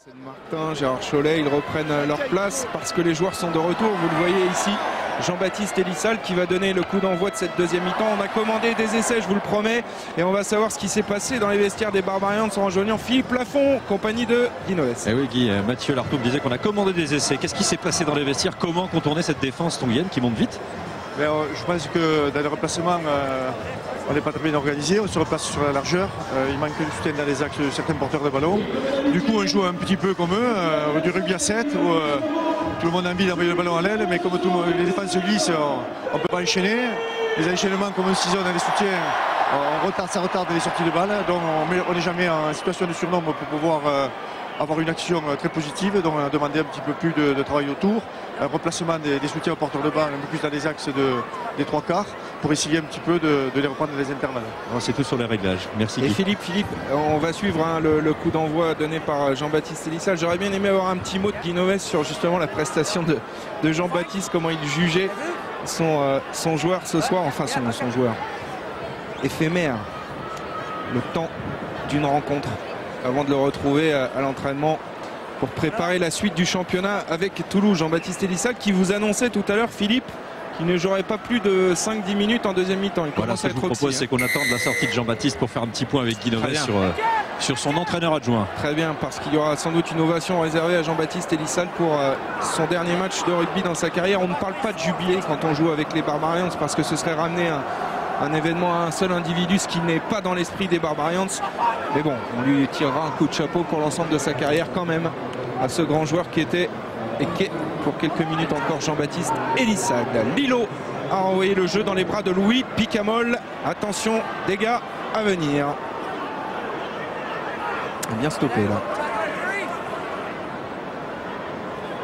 C'est Martin, Gérard Cholet, ils reprennent leur place parce que les joueurs sont de retour. Vous le voyez ici, Jean-Baptiste Elissal qui va donner le coup d'envoi de cette deuxième mi-temps. On a commandé des essais, je vous le promets, et on va savoir ce qui s'est passé dans les vestiaires des Barbarians en rejoignant Philippe Lafont, compagnie de Guy Noves. Eh oui Guy, Mathieu Lartaud me disait qu'on a commandé des essais. Qu'est-ce qui s'est passé dans les vestiaires? Comment contourner cette défense tongienne qui monte vite? Je pense que dans les remplacements, on n'est pas très bien organisé, on se replace sur la largeur, il manque du soutien dans les axes de certains porteurs de ballon. Du coup on joue un petit peu comme eux, du rugby à 7 où tout le monde a envie d'envoyer le ballon à l'aile, mais comme les défenses se glissent, on ne peut pas enchaîner. Les enchaînements comme un ciseau dans les soutiens, ça retarde les sorties de balles, donc on n'est jamais en situation de surnombre pour pouvoir avoir une action très positive, donc on a demandé un petit peu plus de travail autour, un replacement des soutiens aux porteurs de balle, un peu plus dans les axes des trois quarts, pour essayer un petit peu de les reprendre dans les intervalles. C'est tout sur les réglages. Merci. Et Guy. Philippe, on va suivre le coup d'envoi donné par Jean-Baptiste Elissal. J'aurais bien aimé avoir un petit mot de Guy Noves sur justement la prestation de Jean-Baptiste, comment il jugeait son joueur ce soir, enfin son joueur éphémère, le temps d'une rencontre avant de le retrouver à l'entraînement pour préparer la suite du championnat avec Toulouse. Jean-Baptiste Elissal qui vous annonçait tout à l'heure, Philippe, qu'il ne jouerait pas plus de 5-10 minutes en deuxième mi-temps. Voilà, ce que je vous propose, c'est qu'on attende la sortie de Jean-Baptiste pour faire un petit point avec Guy Noves sur son entraîneur adjoint. Très bien, parce qu'il y aura sans doute une ovation réservée à Jean-Baptiste Elissal pour son dernier match de rugby dans sa carrière. On ne parle pas de jubilé quand on joue avec les Barbarians parce que ce serait ramener un événement à un seul individu, ce qui n'est pas dans l'esprit des Barbarians. Mais bon, on lui tirera un coup de chapeau pour l'ensemble de sa carrière quand même à ce grand joueur qui était et qui est pour quelques minutes encore Jean-Baptiste Elissal. Lilo a envoyé le jeu dans les bras de Louis Picamol. Attention, dégâts à venir. Bien stoppé là.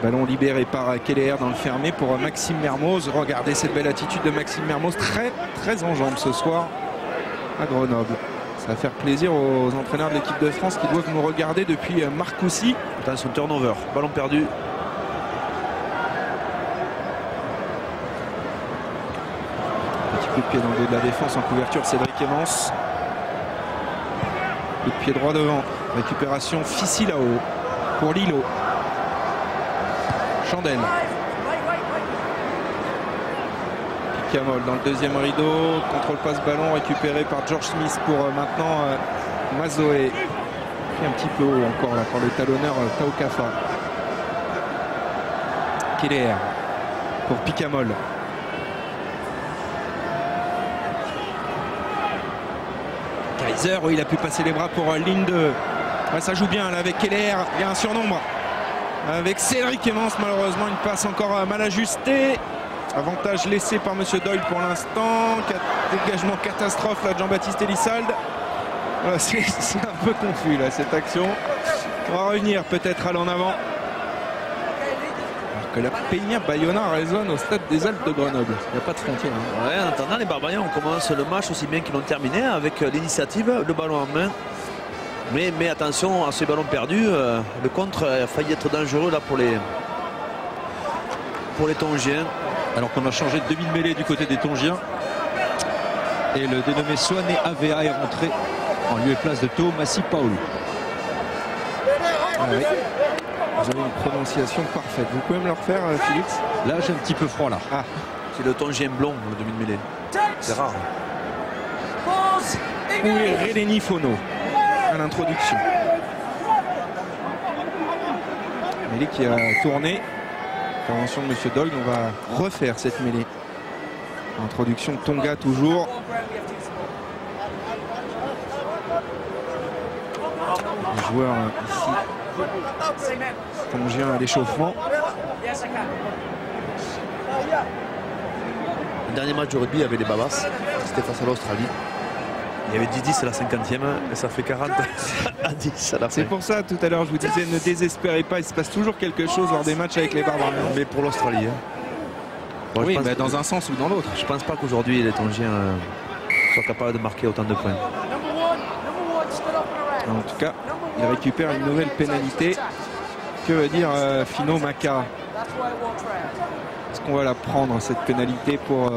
Ballon libéré par Keller dans le fermé pour Maxime Mermoz. Regardez cette belle attitude de Maxime Mermoz, très en jambes ce soir à Grenoble. Ça va faire plaisir aux entraîneurs de l'équipe de France qui doivent nous regarder depuis Marcoussis. Attention, turnover, ballon perdu. Petit coup de pied dans le dos de la défense en couverture, Cédric Evans. Coup de pied droit devant. Récupération Fissi-Lao pour Lilo. Chandel. Picamol dans le deuxième rideau. Contrôle passe ballon récupéré par George Smith pour maintenant Mazoé. Puis un petit peu haut encore là par le talonneur Tao Kafa. Keller pour Picamol. Kaiser, il a pu passer les bras pour Linde. Ouais, ça joue bien là avec Keller. Il y a un surnombre. Avec Cédric Evans, malheureusement, une passe encore mal ajustée. Avantage laissé par Monsieur Doyle pour l'instant. Dégagement catastrophe là de Jean-Baptiste Elissal. Voilà, c'est un peu confus là cette action. On va revenir peut-être à l'en avant. Alors que la Peña Bayona résonne au stade des Alpes de Grenoble. Il n'y a pas de frontière. Hein. Ouais, en attendant, les Barbarians, on commence le match aussi bien qu'ils l'ont terminé avec l'initiative, le ballon en main. Mais attention à ces ballons perdus, le contre a failli être dangereux là pour les Tongiens. Alors qu'on a changé de demi-mêlée du côté des Tongiens. Et le dénommé Swané Avea est rentré en lieu et place de Thomassi Paul. Ah oui. Vous avez une prononciation parfaite. Vous pouvez me le refaire, Philippe? Là, j'ai un petit peu froid là. Ah. C'est le Tongien blond, le demi-mêlée. C'est rare. Où est Réléni Fono à l'introduction? Mêlée qui a tourné. Intervention de M. Doyle. On va refaire cette mêlée. Introduction de Tonga toujours. Les joueurs ici. Tongien à l'échauffement. Le dernier match de rugby avec les Babas, c'était face à l'Australie. Il y avait 10-10 à la 50e et ça fait 40 à 10 à la fin. C'est pour ça tout à l'heure je vous disais ne désespérez pas, il se passe toujours quelque chose lors des matchs avec les Barbarians. Mais pour l'Australie. Bon, oui, mais dans un sens ou dans l'autre. Je pense pas qu'aujourd'hui les Tongiens soient capables de marquer autant de points. En tout cas, il récupère une nouvelle pénalité. Que veut dire Fino Maka? Est-ce qu'on va la prendre cette pénalité pour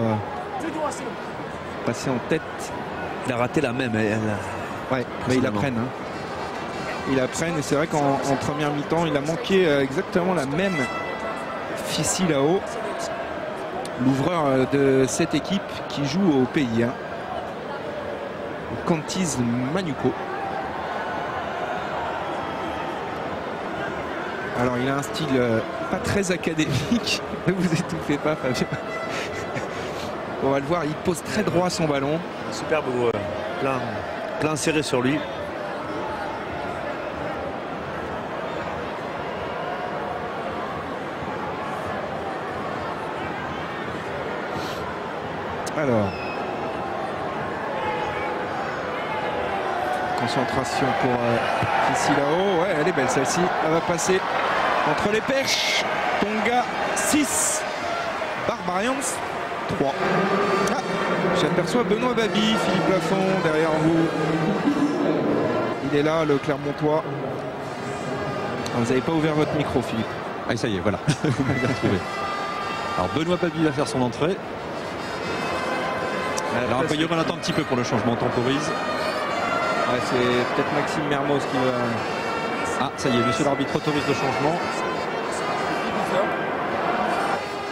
passer en tête? Il a raté la même. Ouais, mais ils la prennent. Hein. il apprenne. Et c'est vrai qu'en première mi-temps, il a manqué exactement la même Fissilao, l'ouvreur de cette équipe qui joue au pays. Cantiz Manuco. Alors il a un style pas très académique. Ne vous étouffez pas, Fabien. On va le voir, il pose très droit son ballon. Superbe plan serré sur lui. Alors, concentration pour Fissilao. Ouais, elle est belle celle-ci. Elle va passer entre les perches. Tonga 6, Barbarians 3. Ah, j'aperçois Benoît Babi, Philippe Lafont derrière vous. Il est là, le Clermontois. Ah, vous n'avez pas ouvert votre micro, Philippe. Ah, ça y est, voilà. Vous m'avez retrouvé. Alors Benoît Babi va faire son entrée. Alors Bayer, on attend un petit peu pour le changement, on temporise. Ouais, c'est peut-être Maxime Mermoz qui va... Ah, ça y est, monsieur l'arbitre autorise le changement.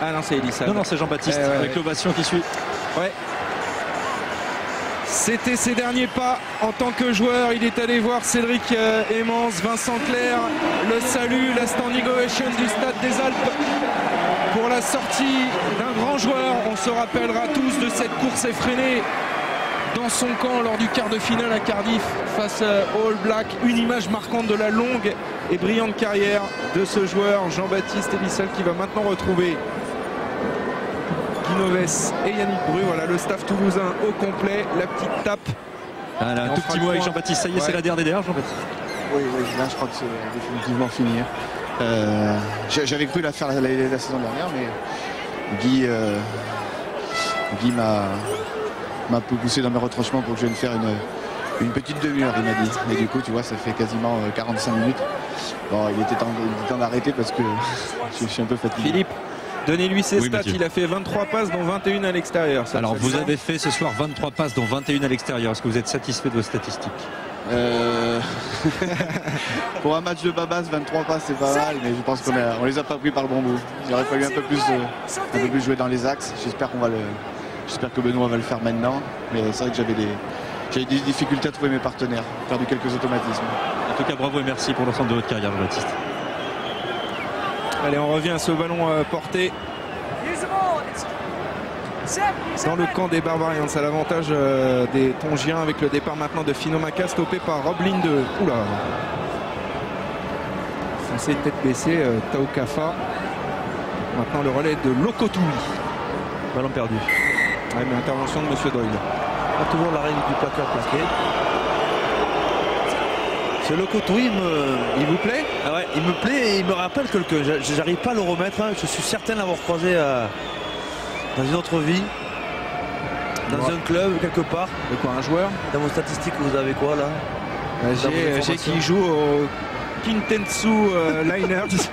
Ah non, c'est Elissa. Non, c'est Jean-Baptiste, avec l'ovation qui suit. Ouais. C'était ses derniers pas en tant que joueur. Il est allé voir Cédric Emmons, Vincent Clerc, le salut, la standing ovation du Stade des Alpes pour la sortie d'un grand joueur. On se rappellera tous de cette course effrénée dans son camp lors du quart de finale à Cardiff face aux All Blacks. Une image marquante de la longue et brillante carrière de ce joueur, Jean-Baptiste Elissal, qui va maintenant retrouver Guinoves et Yannick Bru. Voilà le staff toulousain au complet. La petite tape. Voilà, un tout petit mot avec Jean-Baptiste. Ça y est, c'est la dernière, Jean-Baptiste. Oui, là je crois que c'est définitivement fini. J'avais cru la faire la saison dernière, mais Guy m'a un peu poussé dans mes retranchements pour que je vienne faire une petite demi-heure, il m'a dit. Et du coup, tu vois, ça fait quasiment 45 minutes. Bon, il était temps d'arrêter parce que je suis un peu fatigué. Philippe, donnez-lui ses stats. Monsieur. Il a fait 23 passes, dont 21 à l'extérieur. Alors, vous avez fait ce soir 23 passes, dont 21 à l'extérieur. Est-ce que vous êtes satisfait de vos statistiques? Pour un match de Babas, 23 passes, c'est pas mal, mais je pense qu'on les a pas pris par le bon bout. Il aurait fallu un peu plus jouer dans les axes. J'espère que Benoît va le faire maintenant. Mais c'est vrai que j'avais des difficultés à trouver mes partenaires, perdu quelques automatismes. En tout cas, bravo et merci pour l'ensemble de votre carrière, Jean-Baptiste. Allez, on revient à ce ballon porté dans le camp des Barbarians, à l'avantage des Tongiens, avec le départ maintenant de Finomaka, stoppé par Rob Linde. Oula, censé tête baissée, Tao Kafa. Maintenant le relais de Lokotoui. Ballon perdu. Ouais, mais intervention de Monsieur Doyle. Pas toujours la règle du placard plaqué. Ce Lokotoui, il vous plaît? Ah ouais, il me plaît et il me rappelle quelqu'un. J'arrive pas à le remettre. Hein. Je suis certain d'avoir croisé dans une autre vie, dans un club quelque part. De quoi, un joueur? Dans vos statistiques, vous avez quoi là? J'ai qui joue au Kintetsu Liners.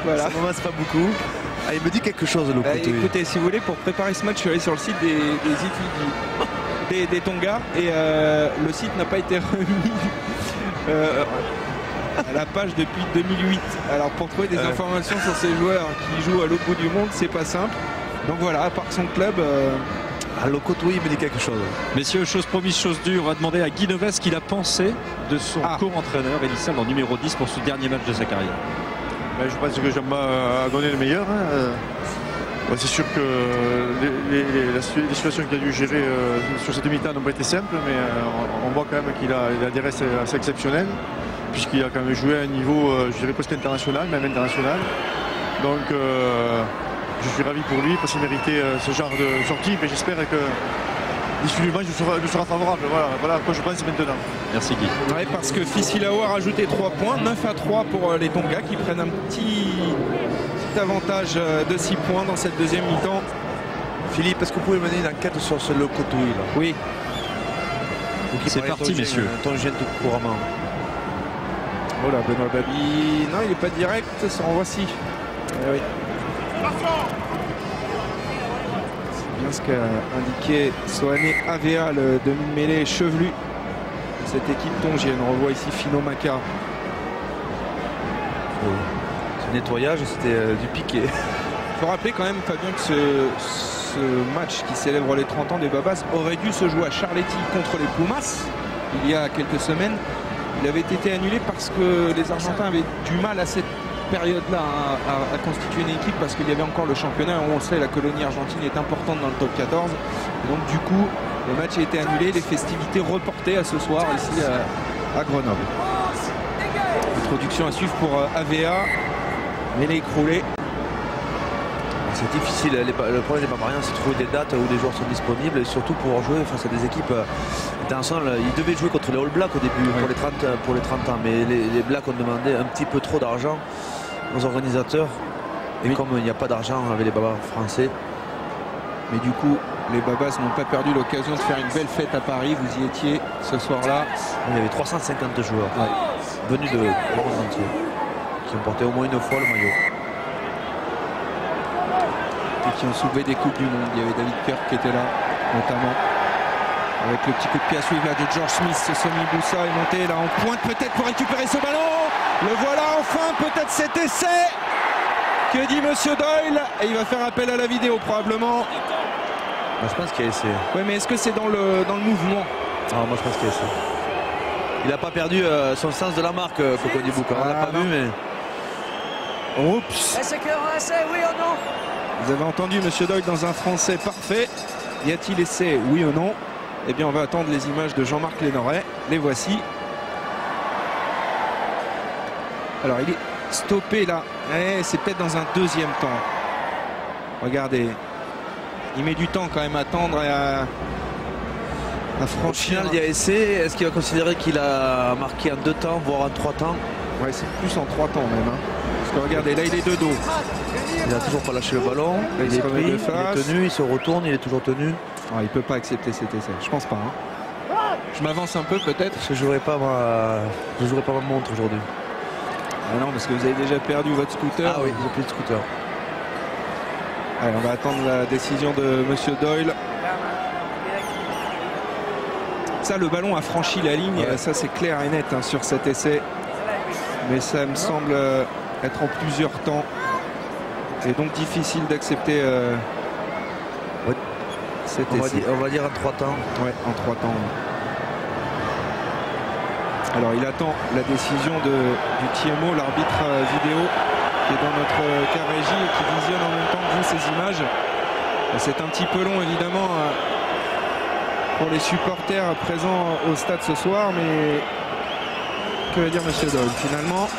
Voilà. Ça m'avance pas beaucoup. Ah, il me dit quelque chose, le écoutez, si vous voulez, pour préparer ce match, je suis allé sur le site des Tonga et le site n'a pas été remis à la page depuis 2008. Alors pour trouver des informations sur ces joueurs qui jouent à l'autre bout du monde, c'est pas simple. Donc voilà, à part son club. Lokotoui, il me dit quelque chose. Messieurs, chose promise, chose dure, on va demander à Guy Noves ce qu'il a pensé de son co-entraîneur Elissal en numéro 10 pour ce dernier match de sa carrière. Je pense que Jean a donné le meilleur. C'est sûr que les situations qu'il a dû gérer sur cette mi-temps n'ont pas été simples, mais on voit quand même qu'il a des restes assez exceptionnels, puisqu'il a quand même joué à un niveau, je dirais presque international, même international. Donc je suis ravi pour lui, parce qu'il méritait ce genre de sortie, mais j'espère que l'issue du match nous sera favorable. Voilà à quoi je pense maintenant. Merci Guy. Ouais, parce que Fissilao a rajouté 3 points, 9-3 pour les Tonga qui prennent un petit avantage de 6 points dans cette deuxième mi-temps. Philippe, est-ce que vous pouvez mener une enquête sur ce Lokotoui là? Oui. C'est parti, messieurs. Tongien tout couramment. Oh là, Benoît Babi. Non, il n'est pas direct, ça en voici. Oui. C'est bien ce qu'a indiqué Soane Avea, le demi-mêlée chevelu cette équipe tongienne. On revoit ici Fino Maka. Ce nettoyage, c'était du piqué. Il faut rappeler quand même, Fabien, que ce match qui célèbre les 30 ans des Babas aurait dû se jouer à Charletti contre les Pumas il y a quelques semaines. Il avait été annulé parce que les Argentins avaient du mal à cette période-là à constituer une équipe parce qu'il y avait encore le championnat. On le sait, la colonie argentine est importante dans le top 14. Et donc du coup, le match a été annulé, les festivités reportées à ce soir ici à Grenoble. Introduction à suivre pour AVA, mêlée écroulée. C'est difficile, le problème des Barbarians, c'est de trouver des dates où les joueurs sont disponibles et surtout pour jouer face à des équipes internationales. Ils devaient jouer contre les All Blacks au début pour les 30 ans, mais les Blacks ont demandé un petit peu trop d'argent aux organisateurs. Et comme il n'y a pas d'argent avec les Babas français. Mais du coup, les Babas n'ont pas perdu l'occasion de faire une belle fête à Paris. Vous y étiez ce soir-là. Il y avait 350 joueurs venus de monde entier qui ont porté au moins une fois le maillot. Et qui ont soulevé des coupes du monde. Il y avait David Kirk qui était là, notamment. Avec le petit coup de pied à suivre là de George Smith. Sonny Boussa est monté là en pointe peut-être pour récupérer ce ballon. Le voilà enfin, peut-être cet essai. Que dit Monsieur Doyle? Et il va faire appel à la vidéo probablement. Moi, je pense qu'il y a essai. Oui, mais est-ce que c'est dans le mouvement? Non, moi je pense qu'il y a essai. Il n'a pas perdu son sens de la marque, Cocody Bouka. On l'a pas vu, mais. Oups. Est-ce qu'un essai, oui ou non? Vous avez entendu Monsieur Doyle dans un français parfait. Y a-t-il essai, oui ou non? Eh bien, on va attendre les images de Jean-Marc Lénoret. Les voici. Alors, il est stoppé là. C'est peut-être dans un deuxième temps. Regardez. Il met du temps quand même à attendre et à franchir. Au final, il y a essai. Est-ce qu'il va considérer qu'il a marqué en 2 temps, voire en 3 temps? Ouais, c'est plus en 3 temps même. Parce que regardez, là, il est de dos. Il n'a toujours pas lâché le ballon. Il est pris, il est tenu, il se retourne, il est toujours tenu. Il ne peut pas accepter cet essai. Je pense pas. Je m'avance un peu peut-être. Je ne jouerai pas ma montre aujourd'hui. Ah non, parce que vous avez déjà perdu votre scooter. Ah oui, j'ai plus de scooter. Allez, on va attendre la décision de Monsieur Doyle. Ça, le ballon a franchi la ligne. Ouais. Ça, c'est clair et net sur cet essai. Mais ça me semble être en plusieurs temps. Et donc difficile d'accepter cet essai. On va dire en 3 temps. Ouais, en 3 temps. Alors il attend la décision du TMO, l'arbitre vidéo, qui est dans notre cas régie et qui visionne en même temps que vous ces images. C'est un petit peu long évidemment pour les supporters présents au stade ce soir, mais que va dire Monsieur Doyle finalement?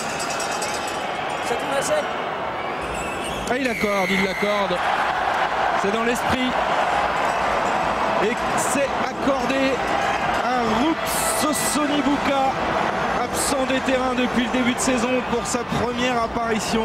C'est un essai. Ah, il l'accorde. C'est dans l'esprit. Et c'est accordé à Rups Sonny Bouka, absent des terrains depuis le début de saison pour sa première apparition